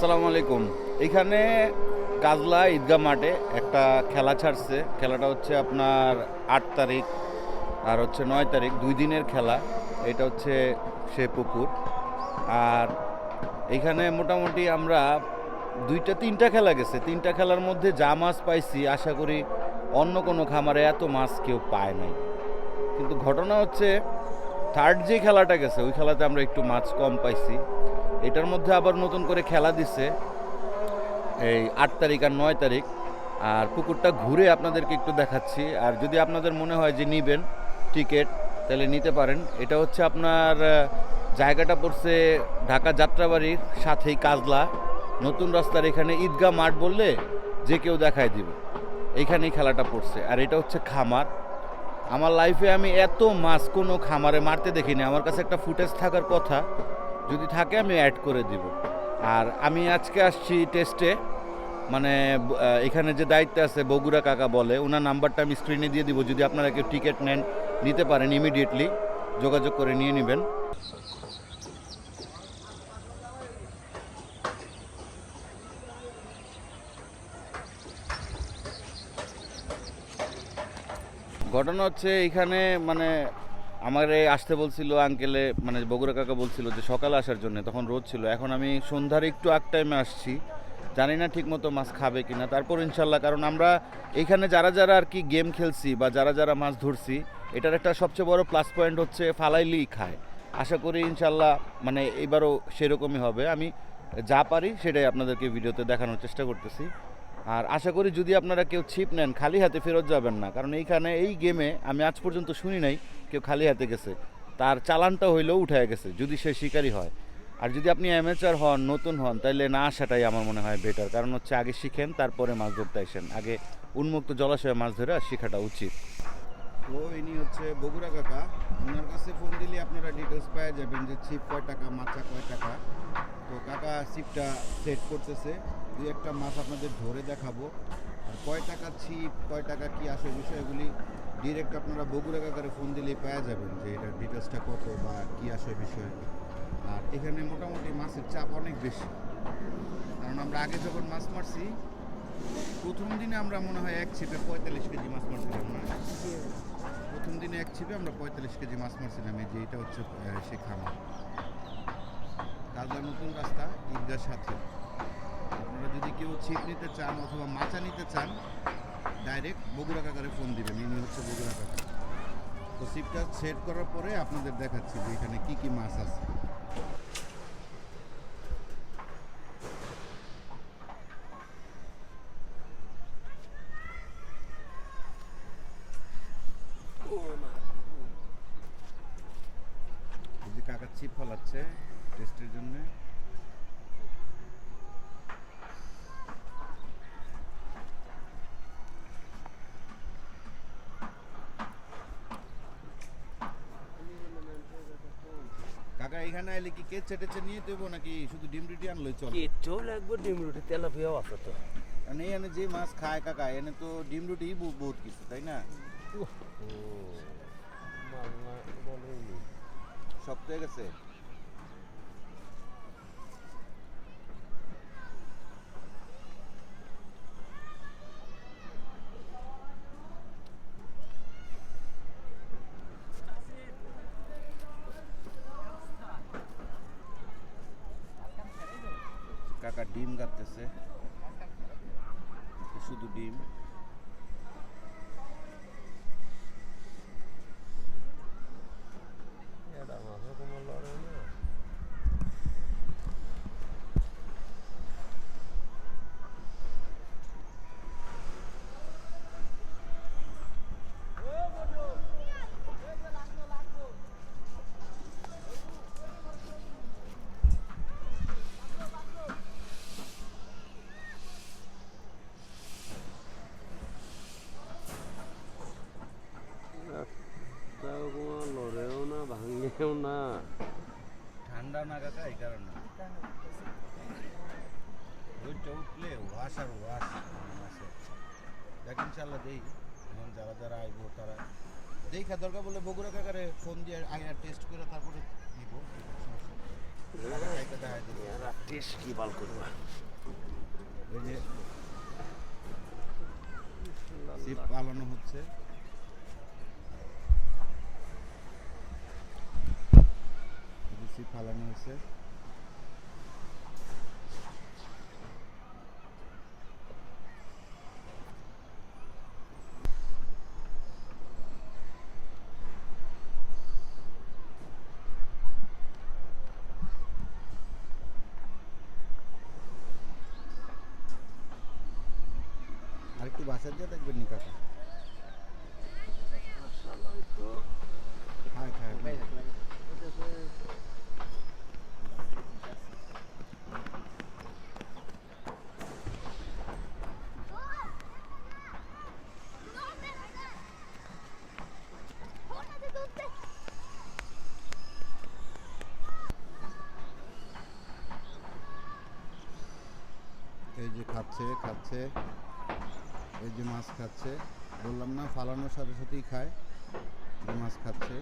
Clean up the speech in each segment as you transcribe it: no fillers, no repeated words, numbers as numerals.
আসসালামু আলাইকুম। এখানে কাজলা ঈদগাহ মাঠে একটা খেলা ছাড়ছে। খেলাটা হচ্ছে আপনার ৮ তারিখ আর হচ্ছে ৯ তারিখ, ২ দিনের খেলা। এটা হচ্ছে সে পুকুর। আর এখানে মোটামুটি আমরা ৩টা খেলা গেছে। ৩টা খেলার মধ্যে যা মাছ পাইছি আশা করি অন্য কোনো খামারে এত মাছ কেউ পায় নাই। কিন্তু ঘটনা হচ্ছে থার্ড যে খেলাটা গেছে ওই খেলাতে আমরা একটু মাছ কম পাইছি। এটার মধ্যে আবার নতুন করে খেলা দিছে এই ৮ তারিখ আর ৯ তারিখ। আর পুকুরটা ঘুরে আপনাদেরকে একটু দেখাচ্ছি। আর যদি আপনাদের মনে হয় যে নিবেন টিকিট তাহলে নিতে পারেন। এটা হচ্ছে আপনার জায়গাটা পড়ছে ঢাকা যাত্রাবাড়ির সাথেই কাজলা নতুন রাস্তার এখানে ঈদগাহ মাঠ বললে যে কেউ দেখায় দিবে। এইখানেই খেলাটা পড়ছে। আর এটা হচ্ছে খামার। আমার লাইফে আমি এত মাছ কোনো খামারে মারতে দেখিনি। আমার কাছে একটা ফুটেজ থাকার কথা, যদি থাকে আমি অ্যাড করে দিব। আর আমি আজকে আসছি টেস্টে, মানে এখানে যে দায়িত্বে আছে বগুড়া কাকা বলে, ওনার নাম্বারটা আমি স্ক্রিনে দিয়ে দিব। যদি আপনারা কেউ টিকিট নেন নিতে পারেন, ইমিডিয়েটলি যোগাযোগ করে নিয়ে নেবেন। ঘটনা হচ্ছে এইখানে মানে আমারে আসতে বলছিল আঙ্কেলে, মানে বগুড়া কাকা বলছিল যে সকালে আসার জন্য, তখন রোদ ছিল। এখন আমি সন্ধ্যার একটু আগ টাইমে আসছি, জানি না ঠিক মতো মাছ খাবে কিনা। তারপর ইনশাল্লাহ, কারণ আমরা এইখানে যারা যারা আর কি গেম খেলছি বা যারা যারা মাছ ধরছি, এটার একটা সবচেয়ে বড় প্লাস পয়েন্ট হচ্ছে ফালাইলেই খায়। আশা করি ইনশাল্লাহ মানে এবারও সেরকমই হবে। আমি যা পারি সেটাই আপনাদেরকে ভিডিওতে দেখানোর চেষ্টা করতেছি। আর আশা করি যদি আপনারা কেউ ছিপ নেন খালি হাতে ফেরত যাবেন না, কারণ এইখানে এই গেমে আমি আজ পর্যন্ত শুনি নাই কেউ খালি হাতে গেছে। তার চালানটা হইলেও উঠায় গেছে যদি সে শিকারী হয়। আর যদি আপনি অ্যামেচার হন, নতুন হন, তাইলে না আসাটাই আমার মনে হয় বেটার। কারণ হচ্ছে আগে শিখেন তারপরে মাছ ধরতে আসেন, আগে উন্মুক্ত জলাশয়ে মাছ ধরে শেখাটা উচিত। তো ইনি হচ্ছে বগুড়া কাকা। ওনার কাছে ফোন দিলে আপনারা ডিটেলস পাওয়া যাবেন যে ছিপ কয় টাকা, মাছা কয় টাকা। তো কাকা ছিপটা সেট করতেছে, দুই একটা মাছ আপনাদের ধরে দেখাবো। আর কয় টাকা ছিপ, কয় টাকা কি আসে বিষয়গুলি ডিরেক্ট আপনারা বগুড়া কাকারে ফোন দিলেই পাওয়া যাবেন যে এটার ডিটেলসটা কত বা কি আসে বিষয়। আর এখানে মোটামুটি মাছের চাপ অনেক বেশি, কারণ আমরা আগে যখন মাছ মারছি প্রথম দিনে আমরা মনে হয় এক ছিপে 45 কেজি মাছ মারছিলাম না? প্রথম দিনে এক ছিপে আমরা 45 কেজি মাছ মারছিলাম। এই যে এটা হচ্ছে সে খামার, কাজলা নতুন রাস্তা ঈদগার সাথে। আপনারা যদি কেউ ছিপ নিতে চান অথবা মাচা নিতে চান, ডাইরেক্ট বগুড়া কাকারে ফোন দিবেন। ইনি হচ্ছে বগুড়া কাকা। তো ছিপটা সেট করার পরে আপনাদের দেখাচ্ছি যে এখানে কি কি মাছ আছে। এই যে কাকা ছিপ ফলাচ্ছে টেস্টের জন্য। কাকা এখানে এলে কি কেচে টেচে নিয়ে দেবো নাকি শুধু ডিম রুটি আনলেই চলে? কেঁচো লাগবে, ডিম রুটি, তেলাপিয়াও আছে তো। মানে এনে যে মাছ খায় কাকা, এনে তো ডিম রুটি বহুত কিছু, তাই না? শক্ত হয়ে গেছে। কাকা ডিম গাড়তেছে, শুধু ডিম। লড়েও না, ভাঙেও না। ঠান্ডা না কাকা, এই কারণে রোদটা উঠলে ওয়াশ আর ওয়াশ মাসে। দেখ ইনশাল্লাহ দেই, এখন যারা যারা আইবো তারা দেখা দরকার বলে বগুড়া কাকারে ফোন দিয়ে আগে টেস্ট করে তারপরে নিব। সমস্যা টেস্ট কি বাল করবা এই যে ছিপ পালানো হচ্ছে। এই যে ছিপ পালানো হচ্ছে। আর একটু বাসার দিয়ে দেখবেন নি কাকা। খায় খায় এই যে খাচ্ছে খাচ্ছে, এই যে মাছ খাচ্ছে, বললাম না ফালানোর সাথে সাথেই খায়। এই যে মাছ খাচ্ছে,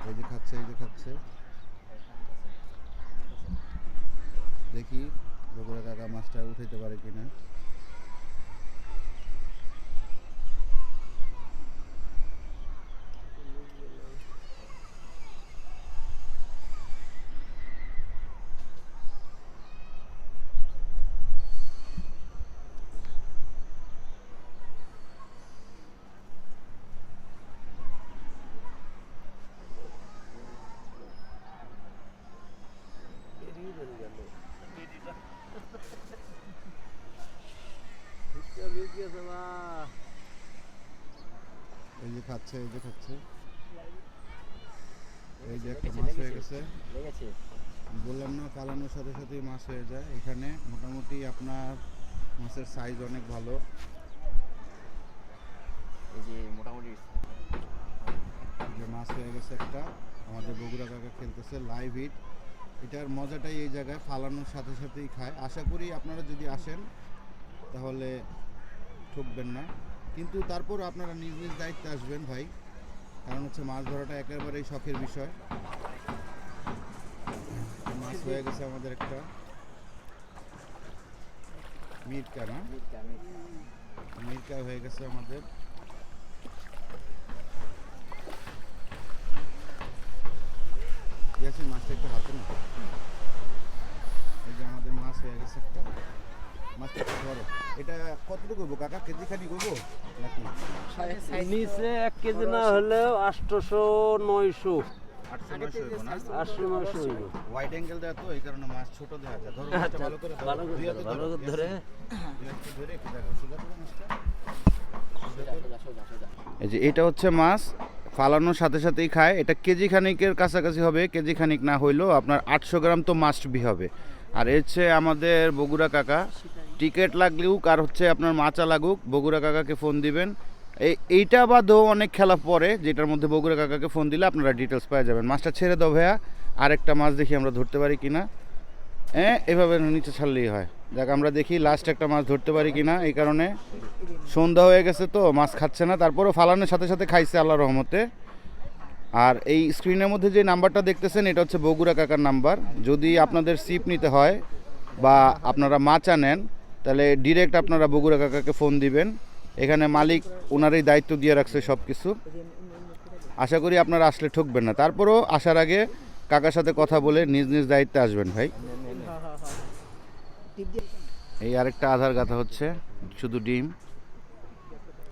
এই যে খাচ্ছে, এই যে খাচ্ছে। দেখি বগুড়া কাকা মাছটা উঠাইতে পারে কিনা। এই যে খাচ্ছে, এই যে খাচ্ছে, এই যে একটা মাছ হয়ে গেছে। বললাম না ফালানোর সাথে সাথেই মাছ হয়ে যায়। এখানে মোটামুটি আপনার মাছের সাইজ অনেক ভালো। এই যে মোটামুটি যে মাছ হয়ে গেছে একটা, আমাদের বগুড়া কাকা খেলতেছে লাইভ হিট। এটার মজাটাই এই জায়গায় ফালানোর সাথে সাথেই খায়। আশা করি আপনারা যদি আসেন তাহলে ঠকবেন না, কিন্তু তারপর আপনারা নিজ নিজ দায়িত্বে আসবেন ভাই, কারণ হচ্ছে মাছ ধরাটা একেবারেই শখের বিষয়। মাছ হয়ে গেছে আমাদের একটা মিরকা, না মিরকা হয়ে গেছে আমাদের। ইয়াসিন মাছটা একটু হাতে না। এই যে আমাদের মাছ হয়ে গেছে একটা। মাছটা একটু ধরো। এটা কতটুকু করবো কাকা, কেজি খানি করবো নাকি? নিচে 1 কেজি না হলেও 800 900 800-900 হইবো না? 800 900 হইব। ওয়াইড অ্যাঙ্গেল দেয় তো, এই কারণে মাছ ছোট দেখা যায়। ধরো মাছটা ভালো করে ধরো। ভালো করে দুই হাতে ধরো, ভালো করে ধরে। দুই হাতে ধরে একটু দেখো। সোজা করো মাছটা। এই যে এটা হচ্ছে মাছ, ফালানোর সাথে সাথেই খায়। এটা কেজি খানিকের কাছাকাছি হবে, কেজি খানিক না হইলেও আপনার 800 গ্রাম তো মাস্ট বি হবে। আর এর হচ্ছে আমাদের বগুড়া কাকা, টিকিট লাগলেও আর হচ্ছে আপনার মাচা লাগুক, বগুড়া কাকাকে ফোন দিবেন। এইটা বাদেও অনেক খেলা পরে, যেটার মধ্যে বগুড়া কাকাকে ফোন দিলে আপনারা ডিটেলস পেয়ে যাবেন। মাছটা ছেড়ে দাও ভাইয়া, আরেকটা মাছ দেখি আমরা ধরতে পারি কিনা। এভাবে নিচে ছাড়লেই হয়। যাক আমরা দেখি লাস্ট একটা মাছ ধরতে পারি কিনা। এই কারণে সন্ধ্যা হয়ে গেছে তো মাছ খাচ্ছে না, তারপরেও ফালানোর সাথে সাথে খাইছে আল্লাহর রহমতে। আর এই স্ক্রিনের মধ্যে যে নাম্বারটা দেখতেছেন এটা হচ্ছে বগুড়া কাকার নাম্বার। যদি আপনাদের সিপ নিতে হয় বা আপনারা মাচা নেন তাহলে ডিরেক্ট আপনারা বগুড়া কাকাকে ফোন দিবেন। এখানে মালিক ওনারই দায়িত্ব দিয়ে রাখছে সব কিছু। আশা করি আপনারা আসলে ঠকবেন না। তারপরেও আসার আগে কাকার সাথে কথা বলে নিজ নিজ দায়িত্বে আসবেন ভাই। এই আরেকটা আধার গাথা হচ্ছে, শুধু ডিম।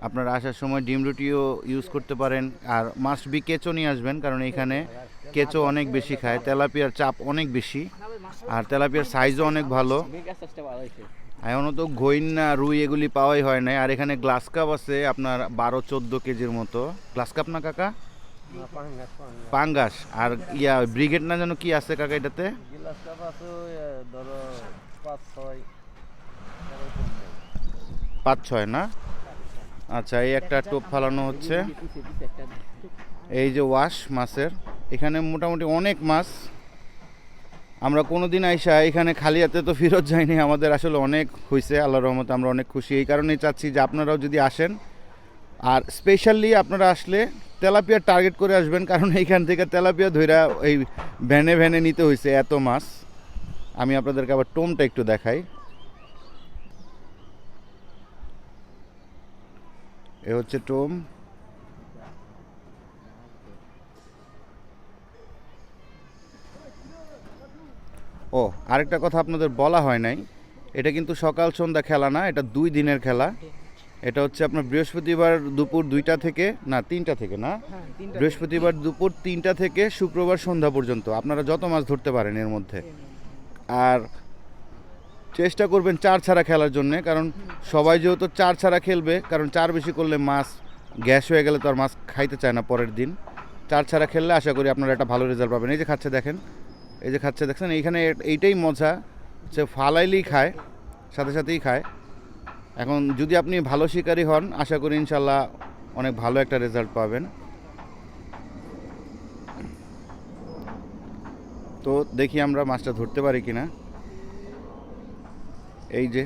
আপনারা আসার সময় ডিম রুটিও ইউজ করতে পারেন। আর মাস্ট বি কেঁচো নিয়ে আসবেন, কারণ এখানে কেঁচো অনেক বেশি খায়। তেলাপিয়ার চাপ অনেক বেশি, আর তেলাপিয়ার সাইজও অনেক ভালো। এখনও তো ঘইন্না রুই এগুলি পাওয়াই হয় না। আর এখানে গ্লাস কাপ আছে আপনার 12-14 কেজির মতো। গ্লাস কাপ না কাকা, পাঙ্গাস। আর ইয়া ব্রিগেড না যেন কি আছে কাকা এটাতে? গিলাস কাপ আছে ধরো 5-6 5-6 না? আচ্ছা, এই একটা টোপ ফালানো হচ্ছে। এই যে ওয়াশ মাছের, এখানে মোটামুটি অনেক মাছ। আমরা কোনো দিন আইসা এখানে খালি হাতে তো ফেরত যাইনি, আমাদের আসলে অনেক হয়েছে আল্লাহর রহমতে। আমরা অনেক খুশি, এই কারণেই চাচ্ছি যে আপনারাও যদি আসেন আর স্পেশালি আপনারা আসলে তেলাপিয়া টার্গেট করে আসবেন, কারণ এইখান থেকে তেলাপিয়া ধইরা এই ভ্যানে ভ্যানে নিতে হয়েছে এত মাছ। আমি আপনাদেরকে আবার টোমটা একটু দেখাই। এ হচ্ছে টোম। ও আরেকটা কথা আপনাদের বলা হয় নাই, এটা কিন্তু সকাল সন্ধ্যা খেলা না, এটা 2 দিনের খেলা। এটা হচ্ছে আপনার বৃহস্পতিবার দুপুর 2টা থেকে, না 3টা থেকে, না বৃহস্পতিবার দুপুর 3টা থেকে শুক্রবার সন্ধ্যা পর্যন্ত আপনারা যত মাছ ধরতে পারেন এর মধ্যে। আর চেষ্টা করবেন 4 ছাড়া খেলার জন্যে, কারণ সবাই যেহেতু 4 ছাড়া খেলবে, কারণ 4 বেশি করলে মাছ গ্যাস হয়ে গেলে তো আর মাছ খাইতে চায় না পরের দিন। 4 ছাড়া খেললে আশা করি আপনারা একটা ভালো রেজাল্ট পাবেন। এই যে খাচ্ছে দেখেন, এই যে খাচ্ছে দেখছেন, এইখানে এইটাই মজা, সে ফালাইলেই খায়, সাথে সাথেই খায়। এখন যদি আপনি ভালো শিকারী হন, আশা করি ইনশাল্লাহ অনেক ভালো একটা রেজাল্ট পাবেন। তো দেখি আমরা মাছটা ধরতে পারি কিনা। এই যে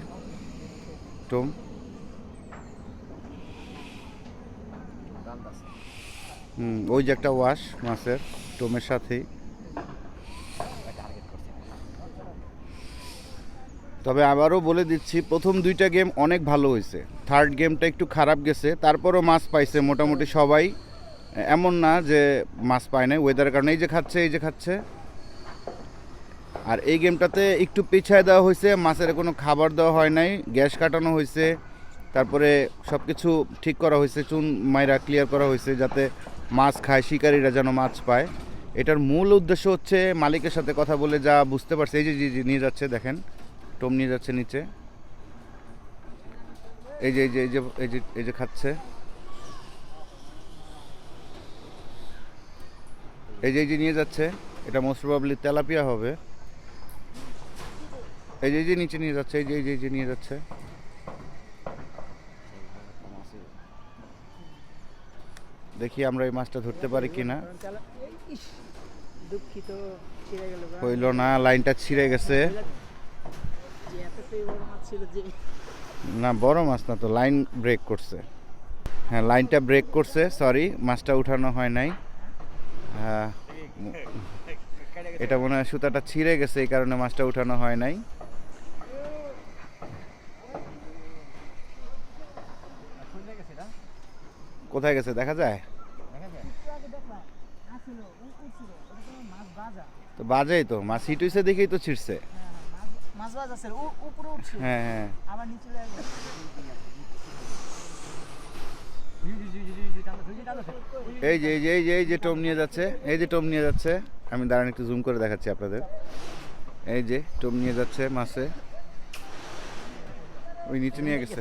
টোম, ওই যে একটা ওয়াশ মাছের টোমের সাথেই। তবে আবারও বলে দিচ্ছি, প্রথম 2টা গেম অনেক ভালো হয়েছে, 3rd গেমটা একটু খারাপ গেছে, তারপরও মাছ পাইছে মোটামুটি সবাই, এমন না যে মাছ পায় না ওয়েদারের কারণে। এই যে খাচ্ছে, এই যে খাচ্ছে। আর এই গেমটাতে একটু পিছায় দেওয়া হয়েছে, মাছের কোনো খাবার দেওয়া হয় নাই, গ্যাস কাটানো হয়েছে, তারপরে সব কিছু ঠিক করা হয়েছে, চুন মাইরা ক্লিয়ার করা হয়েছে যাতে মাছ খায়, শিকারীরা যেন মাছ পায়। এটার মূল উদ্দেশ্য হচ্ছে মালিকের সাথে কথা বলে যা বুঝতে পারছে। এই যে নিয়ে যাচ্ছে দেখেন, টোম নিয়ে যাচ্ছে নিচে, এই যে এই যে এই যে এই যে এই যে খাচ্ছে, এই যে নিয়ে যাচ্ছে। এটা মোস্ট প্রবাবলি তেলাপিয়া হবে। এই যে নিচে নিয়ে যাচ্ছে, এই যে নিয়ে যাচ্ছে। দেখি আমরা এই মাছটা ধরতে পারি কিনা। দুঃখিত, ছিঁড়ে গেল। হইল না, লাইনটা ছিঁড়ে গেছে। না বড় মাছ না তো, লাইন ব্রেক করছে। হ্যাঁ লাইনটা ব্রেক করছে, সরি, মাছটা উঠানো হয় নাই। এটা মনে হয় সুতাটা ছিঁড়ে গেছে, এই কারণে মাছটা উঠানো হয় নাই। কোথায় গেছে দেখা যায়? তো বাজেই তো, মাছ হিট হয়েছে দেখেই তো ছিঁড়ছে। হ্যাঁ হ্যাঁ, এই যে এই যে টোম নিয়ে যাচ্ছে, এই যে টোম নিয়ে যাচ্ছে। আমি দাঁড়ান একটু জুম করে দেখাচ্ছি আপনাদের। এই যে টোম নিয়ে যাচ্ছে মাছে, ওই নিচে নিয়ে গেছে,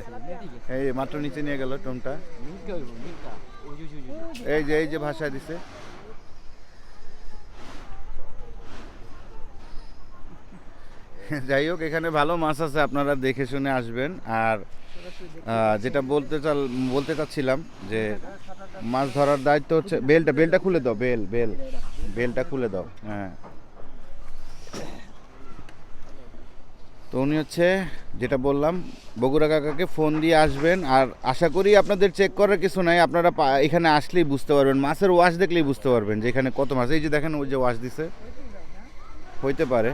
এই মাত্র নিচে নিয়ে গেল টোমটা। এই যে ভাষা দিছে। যাই হোক, এখানে ভালো মাছ আছে, আপনারা দেখে শুনে আসবেন। আর যেটা বলতে চাচ্ছিলাম যে মাছ ধরার দায়িত্ব হচ্ছে, বেলটা খুলে দাও, বেলটা খুলে দাও। হ্যাঁ, তো উনি হচ্ছে যেটা বললাম, বগুড়া কাকাকে ফোন দিয়ে আসবেন। আর আশা করি আপনাদের চেক করার কিছু নাই, আপনারা এখানে আসলেই বুঝতে পারবেন, মাছের ওয়াশ দেখলেই বুঝতে পারবেন যে এখানে কত মাছ। এই যে দেখেন, ওই যে ওয়াশ দিছে, হইতে পারে।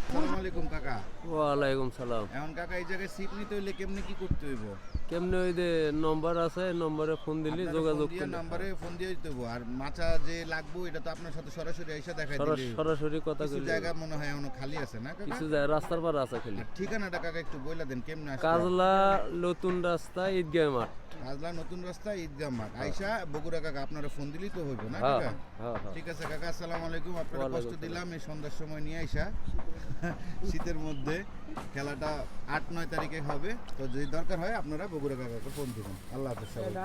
আসসালামু আলাইকুম কাকা। ওয়ালাইকুম সালাম। এখন কাকা এই জায়গায় সিপ নিতে হইলে কেমনে কি করতে হইব? কেমনে ওই যে নম্বর আছে, নম্বরে ফোন দিলে যোগাযোগ করলে নাম্বারে ফোন দিয়ে দিতে হইব। আর মাছা যে লাগবে এটা তো আপনার সাথে সরাসরি এসে দেখাই দিলে। সরাসরি কথা কিছু কইলে জায়গা মনে হয় এখনো খালি আছে না কাকা? কিছু যায় রাস্তার পার আছে খালি। আর ঠিকানাটা কাকা একটু বইলা দেন, কেমনে আসবে? কাজলা নতুন রাস্তা, ঈদগাহ মাঠ। কাজলা নতুন রাস্তা, ঈদগাহ মাঠ। আইসা বগুড়া কাকা আপনারা ফোন দিলেই তো হইব না হ্যাঁ কাকা? হ্যাঁ হ্যাঁ। ঠিক আছে কাকা, আসসালামু আলাইকুম। আপনারা কষ্ট ওয়ালাইকুম দিলাম এই সন্ধ্যার সময় নিয়ে আইসা। শীতের মধ্যে খেলাটা 8-9 তারিখে হবে, তো যদি দরকার হয় আপনারা বগুড়া কাকাকে ফোন দিবেন। আল্লাহ হাফেজ সবাইকে।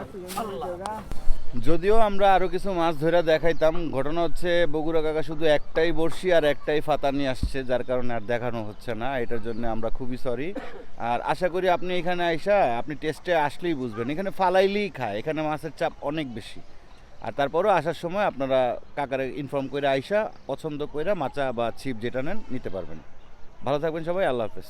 যদিও আমরা আরো কিছু মাছ ধরে দেখাইতাম, ঘটনা হচ্ছে বগুড়া কাকা শুধু একটাই বড়শি আর একটাই ফাতা নিয়ে আসছে, যার কারণে আর দেখানো হচ্ছে না। এটার জন্য আমরা খুবই সরি। আর আশা করি আপনি এখানে আইসা আপনি টেস্টে আসলেই বুঝবেন, এখানে ফালাইলেই খায়, এখানে মাছের চাপ অনেক বেশি। আর তারপরও আসার সময় আপনারা কাকারে ইনফর্ম করে আইসা পছন্দ করে মাচা বা ছিপ যেটা নেন নিতে পারবেন। ভালো থাকবেন সবাই, আল্লাহ হাফেজ।